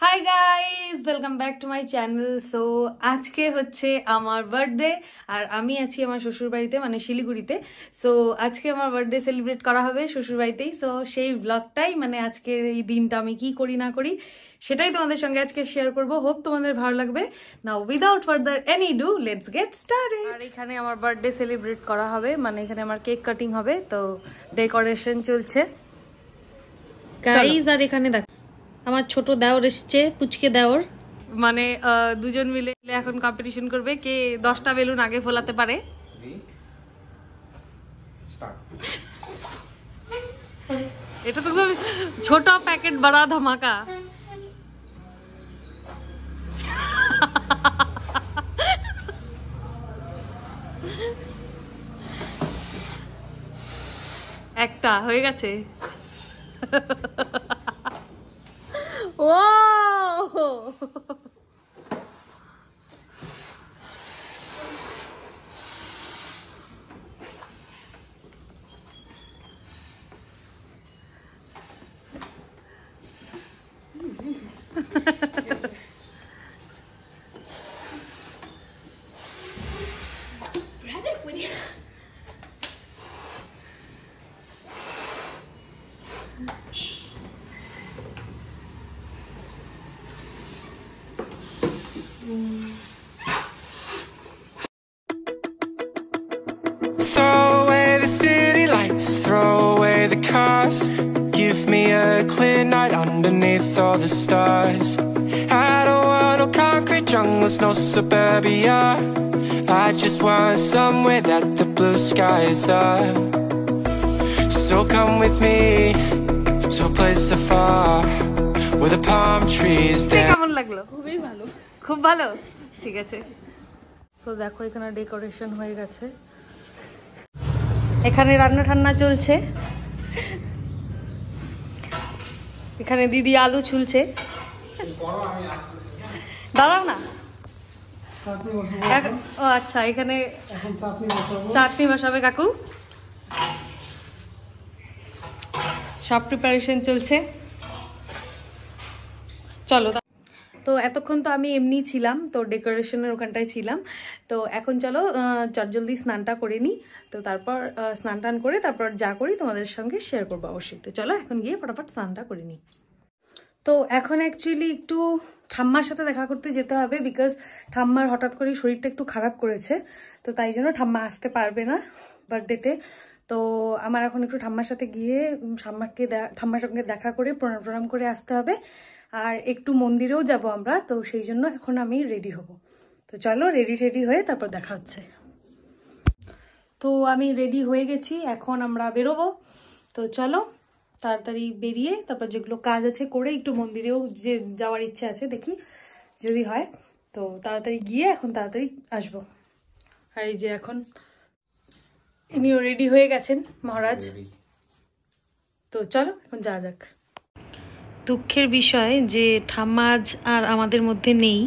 Hi guys, welcome back to my channel. So আজকে হচ্ছে আমার বার্থডে আর আমি আছি আমার শ্বশুরবাড়িতে, মানে শিলিগুড়িতে। সো আজকে আমার বার্থডে সেলিব্রেট করা হবে শ্বশুরবাড়িতেই। সো সেই ব্লগটাই, মানে আজকের এই দিনটা আমি কি করি না করি সেটাই তোমাদের সঙ্গে আজকে শেয়ার করবো। হোপ তোমাদের ভালো লাগবে। Now without further ado, let's get started. আর এখানে আমার বার্থডে সেলিব্রেট করা হবে, মানে এখানে আমার কেক কাটিং হবে, তো ডেকোরেশন চলছে গাইজ। আর এখানে দেখ আমার ছোট দেওর এসছে, পুচকে দেওর, মানে দুজন মিলে এখন কম্পিটিশন করবে কে 10টা বেলুন আগে ফোলাতে পারে। এটা তো ছোট প্যাকেট বড়া ধামাকা। একটা হয়ে গেছে। ও Throw away the city lights, throw away the cars. Give me a clear night underneath all the stars. I don't want no concrete jungles, no suburbia. I just want somewhere that the blue skies are. So come with me to a place so far where the palm trees dance. কেমন লাগলো? খুবই ভালো, খুব ভালো। ঠিক আছে, তো দেখো এখানে ডেকোরেশন হয়ে গেছে, এখানে রান্না ঠান্না চলছে, এখানে দিদি আলু ছুলছে। দাঁড়াও না। ও আচ্ছা, এখানে চাটনি বসাবে কাকু, সব প্রিপারেশন চলছে। চলো, তো এতক্ষণ তো আমি এমনি ছিলাম, তো ডেকোরেশনের ওখানটায় ছিলাম। তো এখন চলো চটজলদি স্নানটা করে নিই, তো তারপর স্নান টান করে তারপর যা করি তোমাদের সঙ্গে শেয়ার করবো অবশ্যই। তো চলো এখন গিয়ে ফটাফট স্নানটা করে নিই। তো এখন অ্যাকচুয়ালি একটু ঠাম্মার সাথে দেখা করতে যেতে হবে, বিকজ ঠাম্মার হঠাৎ করে শরীরটা একটু খারাপ করেছে, তো তাই জন্য ঠাম্মা আসতে পারবে না বার্থডেতে। তো আমার এখন একটু ঠাম্মার সাথে গিয়ে ঠাম্মার সঙ্গে দেখা করে প্রণাম করে আসতে হবে, আর একটু মন্দিরেও যাব আমরা, তো সেই জন্য এখন আমি রেডি হব। তো চলো রেডি হয়ে তারপর দেখা হচ্ছে। তো আমি রেডি হয়ে গেছি, এখন আমরা বেরোবো। তো চলো তাড়াতাড়ি বেরিয়ে তারপর যেগুলো কাজ আছে করে, একটু মন্দিরেও যে যাওয়ার ইচ্ছে আছে, দেখি যদি হয়, তো তাড়াতাড়ি গিয়ে এখন তাড়াতাড়ি আসবো। আর এই যে এখন ইনিও রেডি হয়ে গেছেন মহারাজ। তো চলো এখন যাওয়া যাক। দুঃখের বিষয় যে ঠাম্মা আজ আর আমাদের মধ্যে নেই,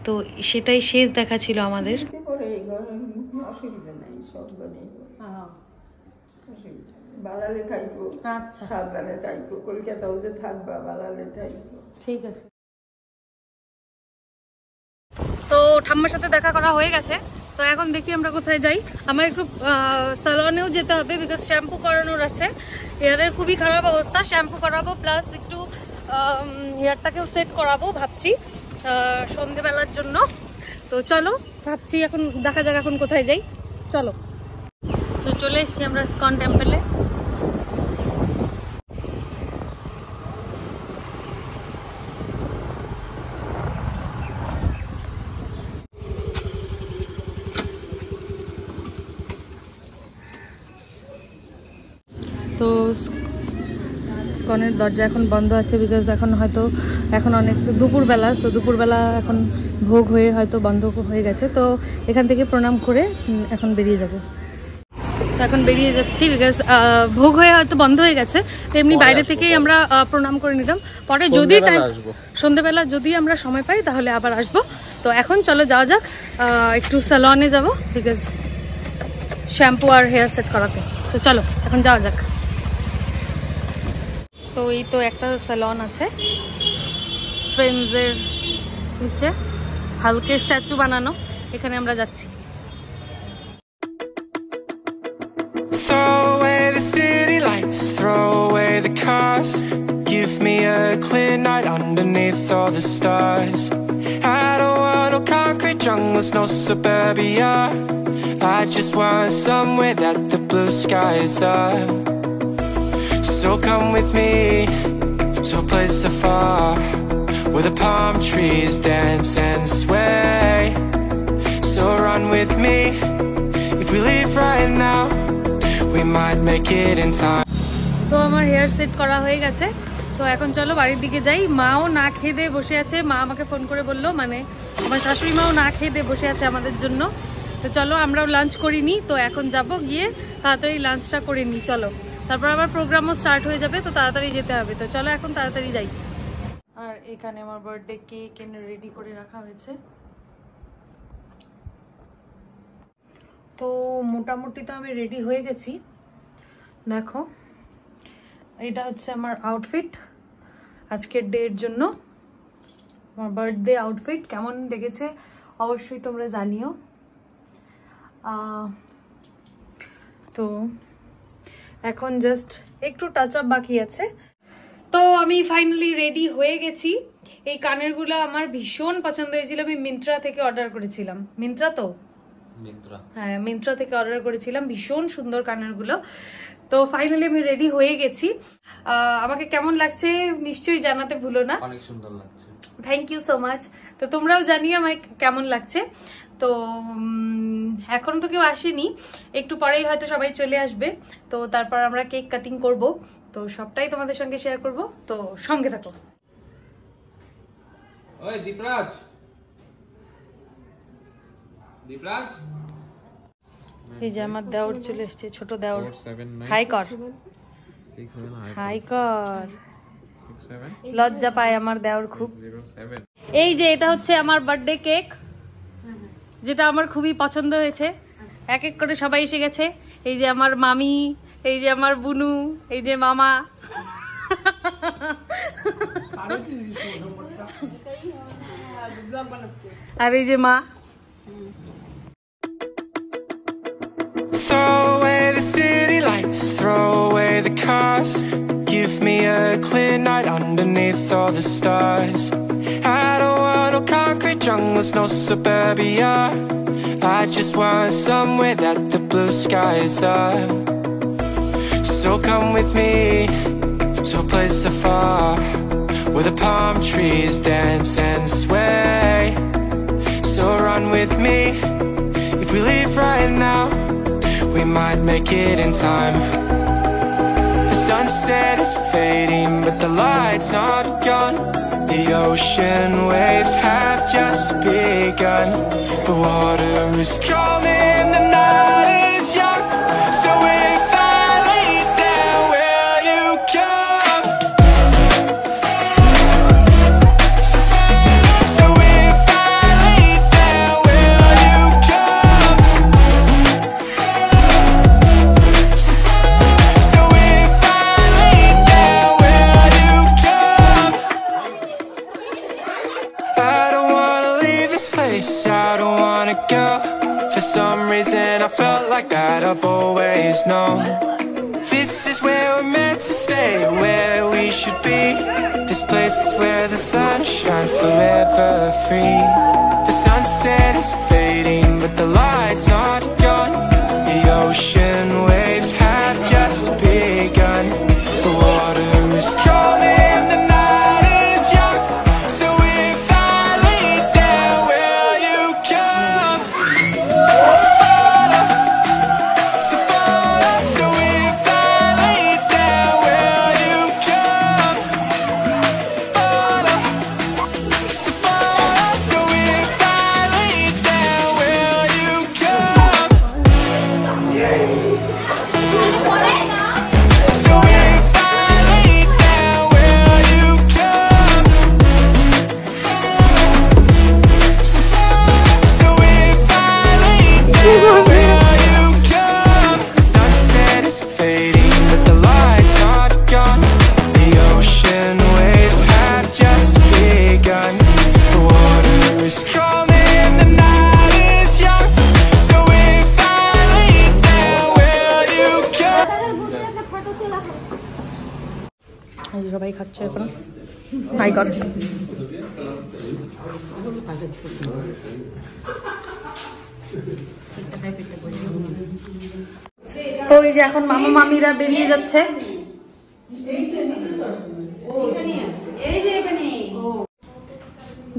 তো সেটাই শেষ দেখা ছিল আমাদের। অসুবিধা নাই, সব বালালে থাইকো, আচ্ছা সাবধানে থাইকো, কলকাতাও যে থাকবা বালালে থাইকো। ঠিক আছে। তো ঠাম্মার সাথে দেখা করা হয়ে গেছে, তো এখন দেখি আমরা কোথায় যাই। আমার একটু সালনেও যেতে হবে, বিকজ শ্যাম্পু করানোর আছে। হেয়ারের খুবই খারাপ অবস্থা, শ্যাম্পু করাবো প্লাস একটু হেয়ারটাকেও সেট করাবো ভাবছি সন্ধেবেলার জন্য। তো চলো ভাবছি এখন দেখা যাক এখন কোথায় যাই। চলো, তো চলে এসছি আমরা ইসকন টেম্পলে। তো ইসকনের দরজা এখন বন্ধ আছে, বিকজ এখন অনেক দুপুরবেলা, তো দুপুরবেলা এখন ভোগ হয়ে হয়তো বন্ধ হয়ে গেছে। তো এখান থেকে প্রণাম করে এখন বেরিয়ে যাব। তো এখন বেরিয়ে যাচ্ছি, বিকজ ভোগ হয়ে হয়তো বন্ধ হয়ে গেছে, তো এমনি বাইরে থেকেই আমরা প্রণাম করে নিলাম। পরে যদি সন্ধ্যেবেলা যদি আমরা সময় পাই তাহলে আবার আসবো। তো এখন চলো যাওয়া যাক, একটু স্যালনে যাব, বিকজ শ্যাম্পু আর হেয়ার সেট করাতে। তো চলো এখন যাওয়া যাক। তো এই তো একটা স্যালন আছে, ডিফেন্সের নিচে হালকে স্ট্যাচু বানানো, এখানে আমরা যাচ্ছি। Throw away the city lights, throw away the cars. Give me a clear night underneath all the stars. I don't want no concrete jungles, no suburbia. I just want somewhere that the blue skies are. So come with me to a place so far, where the palm trees dance and sway. So run with me, if we leave right now, we might make it in time. তো আমার hair set করা হয়ে গেছে, তো এখন চলো বাড়ির দিকে যাই। মাও না খেয়ে দিয়ে বসে আছে, মা আমাকে ফোন করে বললো, মানে আমার শাশুড়ি মাও না খেয়ে দিয়ে বসে আছে আমাদের জন্য। তো চলো আমরাও লাঞ্চ করিনি, তো এখন যাব গিয়ে তাড়াতাড়ি লাঞ্চটা করে নিই। চলো, তারপর আবার প্রোগ্রামও স্টার্ট হয়ে যাবে, তো তাড়াতাড়ি যেতে হবে। তো চলো এখন তাড়াতাড়ি যাই। আর এখানে আমার বার্থডে কেক এনে রেডি করে রাখা হয়েছে। তো মোটামুটি তো আমি রেডি হয়ে গেছি, দেখো এটা হচ্ছে আমার আউটফিট আজকের ডের জন্য, আমার বার্থডে আউটফিট। কেমন লেগেছে অবশ্যই তোমরা জানিও। তো এখন জাস্ট একটু টাচ আপ বাকি আছে। তো আমি ফাইনালি রেডি হয়ে গেছি। এই কানেরগুলো আমার ভীষণ পছন্দ হয়েছিল, আমি মিন্ত্রা থেকে অর্ডার করেছিলাম। মিন্ত্রা তো হ্যাঁ, মিন্ত্রা থেকে অর্ডার করেছিলাম, ভীষণ সুন্দর কানেরগুলো। তো ফাইনালি আমি রেডি হয়ে গেছি। আমাকে কেমন লাগছে নিশ্চয়ই জানাতে ভুলো না। অনেক সুন্দর লাগছে, থ্যাংক ইউ সো মাচ। তো তোমরাও জানিও আমায় কেমন লাগছে। তো এখন তো কেউ আসেনি, একটু পরেই হয়তো সবাই চলে আসবে। তো তারপর আমরা কেক কাটিং করব, তো সবটাই তোমাদের সঙ্গে শেয়ার করব, তো সঙ্গে থাকো। ওই দীপরাজ, দীপরাজ, এই যে আমার দেওর চলে এসছে, ছোট দেওর। হাই কর, হাই কর। লজ্জা পায় আমার দেওর খুব। এই যে এটা হচ্ছে আমার বার্থডে কেক, যেটা আমার খুবই পছন্দ হয়েছে। এক এক করে সবাই এসে গেছে। এই যে আমার মামি, এই যে আমার বুনু, এই যে মামা। আর এই যে মা। Throw away the city lights, throw away the cars. Give me a clear night underneath all the stars. I don't want no concrete jungles, no suburbia. I just want somewhere that the blue skies are. So come with me to a place so far, where the palm trees dance and sway. So run with me, if we leave right now, we might make it in time. The sunset is fading, but the light's not gone. The ocean waves have just begun. The water is calling, the night is young. So if I lay down, will you come? So if I lay down, will you come? So if I lay down, will you come? I don't wanna leave this place, I don't wanna go. For some reason I felt like that I've always known. This is where we're meant to stay, where we should be. This place is where the sun shines forever free. The sunset is fading, but the light's not gone. The ocean waves have just begun. The water is calling, the night is young. So if I lay down, will you come? So follow. So if I lay down, will you come? Follow. So follow. So if I lay down, will you come? My god. তো এই যে এখন মামা মামিরা বেরিয়ে যাচ্ছে।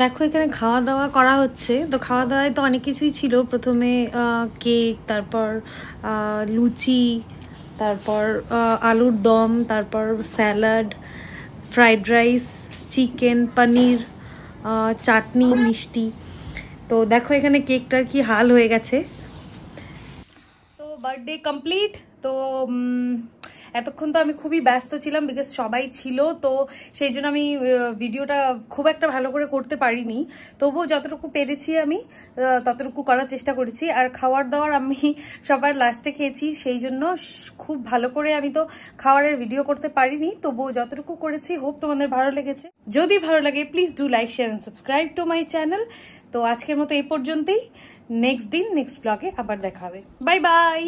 দেখো এখানে খাওয়া দাওয়া করা হচ্ছে। তো খাওয়া দাওয়ায় তো অনেক কিছুই ছিল। প্রথমে কেক, তারপর লুচি, তারপর আলুর দম, তারপর স্যালাড, ফ্রাইড রাইস, চিকেন, পনির, চাটনি, মিষ্টি। তো দেখো এখানে কেকটার কি হাল হয়ে গেছে। তো বার্থডে কমপ্লিট। তো এতক্ষণ তো আমি খুবই ব্যস্ত ছিলাম, বিকজ সবাই ছিল, তো সেই জন্য আমি ভিডিওটা খুব একটা ভালো করে করতে পারিনি। তবুও যতটুকু পেরেছি আমি ততটুকু করার চেষ্টা করেছি। আর খাওয়ার দাওয়ার আমি সবার লাস্টে খেয়েছি, সেই জন্য খুব ভালো করে আমি তো খাওয়ারের ভিডিও করতে পারিনি। তবুও যতটুকু করেছি, হোপ তোমাদের ভালো লেগেছে। যদি ভালো লাগে please do like, share and subscribe to my channel. তো আজকের মতো এই পর্যন্তই। নেক্সট দিন নেক্সট ব্লগে আবার দেখা হবে। Bye bye.